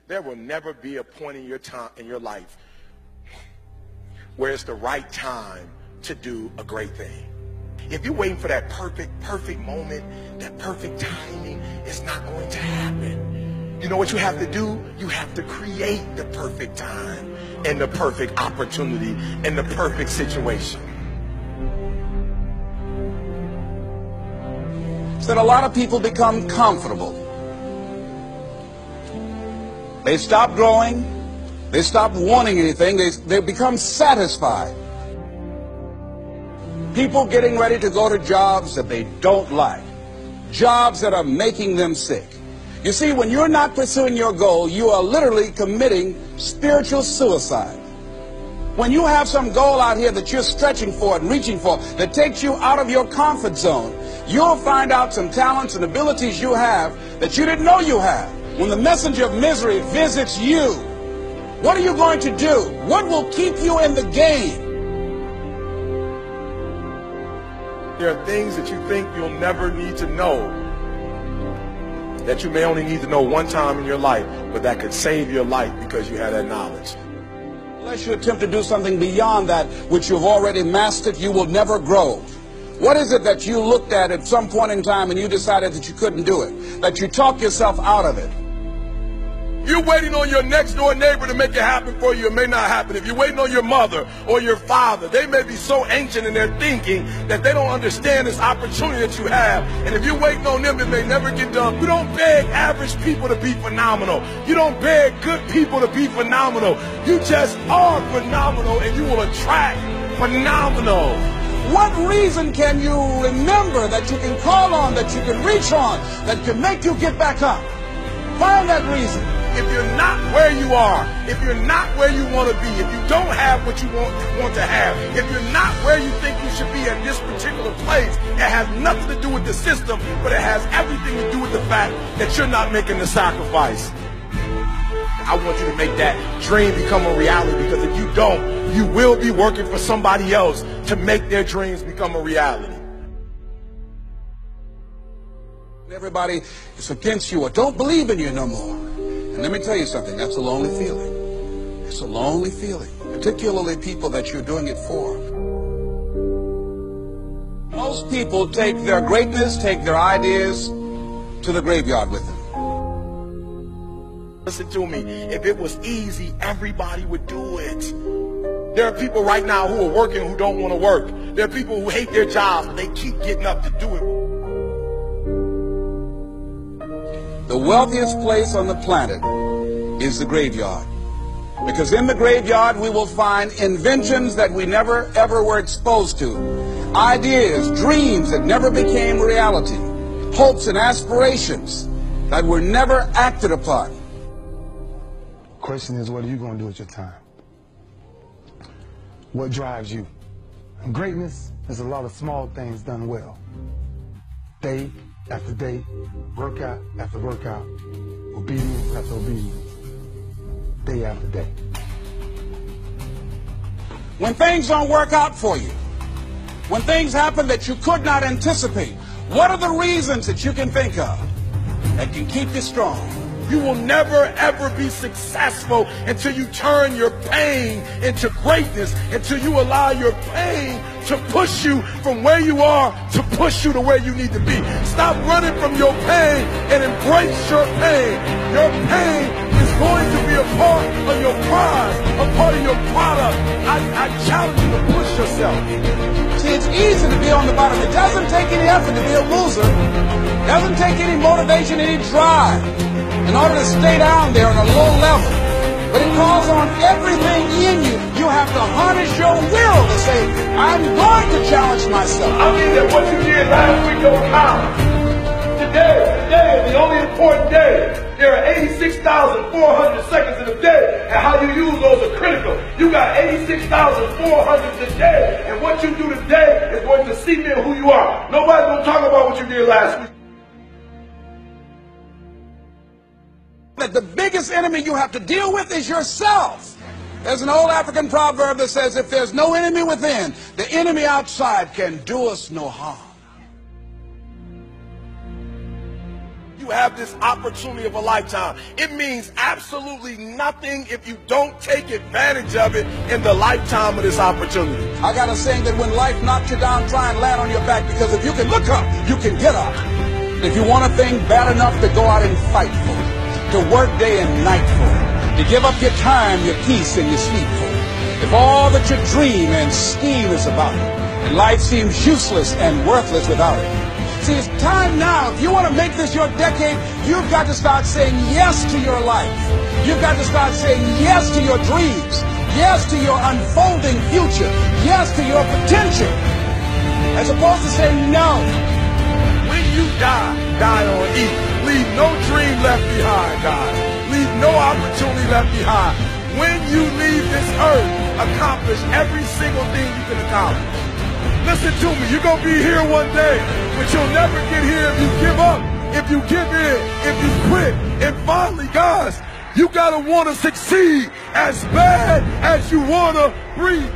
There will never be a point in your life where it's the right time to do a great thing. If you're waiting for that perfect moment, that perfect timing, it's not going to happen. You know what you have to do? You have to create the perfect time and the perfect opportunity and the perfect situation. That a lot of people become comfortable. They stop growing. They stop wanting anything. They become satisfied. People getting ready to go to jobs that they don't like. Jobs that are making them sick. You see, when you're not pursuing your goal, you are literally committing spiritual suicide. When you have some goal out here that you're stretching for and reaching for that takes you out of your comfort zone, you'll find out some talents and abilities you have that you didn't know you have. When the messenger of misery visits you, what are you going to do? What will keep you in the game? There are things that you think you'll never need to know, that you may only need to know one time in your life, but that could save your life because you had that knowledge. Unless you attempt to do something beyond that which you've already mastered, you will never grow. What is it that you looked at some point in time and you decided that you couldn't do it, that you talked yourself out of it? You're waiting on your next door neighbor to make it happen for you. It may not happen. If you're waiting on your mother or your father, they may be so ancient in their thinking that they don't understand this opportunity that you have. And if you're waiting on them, it may never get done. You don't beg average people to be phenomenal. You don't beg good people to be phenomenal. You just are phenomenal, and you will attract phenomenal. What reason can you remember that you can call on, that you can reach on, that can make you get back up? Find that reason. If you're not where you are, if you're not where you want to be, if you don't have what you want to have, if you're not where you think you should be at this particular place, it has nothing to do with the system, but it has everything to do with the fact that you're not making the sacrifice. I want you to make that dream become a reality, because if you don't, you will be working for somebody else to make their dreams become a reality. Everybody is against you or don't believe in you no more. And let me tell you something, that's a lonely feeling. It's a lonely feeling, particularly people that you're doing it for. Most people take their greatness, take their ideas to the graveyard with them. Listen to me, if it was easy, everybody would do it. There are people right now who are working who don't want to work. There are people who hate their jobs, but they keep getting up to do it. The wealthiest place on the planet is the graveyard. Because in the graveyard we will find inventions that we never ever were exposed to. Ideas, dreams that never became reality. Hopes and aspirations that were never acted upon. The question is, what are you going to do with your time? What drives you? And greatness is a lot of small things done well. Day after day, workout after workout, obedience after obedience, day after day. When things don't work out for you, when things happen that you could not anticipate, what are the reasons that you can think of that can keep you strong? You will never ever be successful until you turn your pain into greatness, until you allow your pain to push you from where you are to push you to where you need to be. Stop running from your pain and embrace your pain. Your pain is going to be a part of your prize, a part of your product. I challenge you to push yourself. See, it's easy to be on the bottom. It doesn't take any effort to be a loser. It doesn't take any motivation, any drive in order to stay down there on a low level. But it calls on everything in you. You have to harness your will to say, I'm going to challenge myself. I mean that what you did last week don't count. Today is the only important day. There are 86,400 seconds in a day, and how you use those are critical. You got 86,400 today, and what you do today is going to cement who you are. Nobody's going to talk about what you did last week. That the biggest enemy you have to deal with is yourself. There's an old African proverb that says, if there's no enemy within, the enemy outside can do us no harm. you have this opportunity of a lifetime. It means absolutely nothing if you don't take advantage of it in the lifetime of this opportunity. I got a saying that when life knocks you down, try and land on your back, because if you can look up, you can get up. If you want a thing bad enough to go out and fight for it, to work day and night for it, to give up your time, your peace, and your sleep for it, if all that you dream and scheme is about it, and life seems useless and worthless without it. See, it's time now. If you want to make this your decade, you've got to start saying yes to your life. You've got to start saying yes to your dreams, yes to your unfolding future, yes to your potential, as opposed to saying no. When you die, die on E. Leave no dream left behind, guys. Leave no opportunity left behind. When you leave this earth, accomplish every single thing you can accomplish. Listen to me, you're going to be here one day, but you'll never get here if you give up, if you give in, if you quit. And finally, guys, you got to want to succeed as bad as you want to breathe.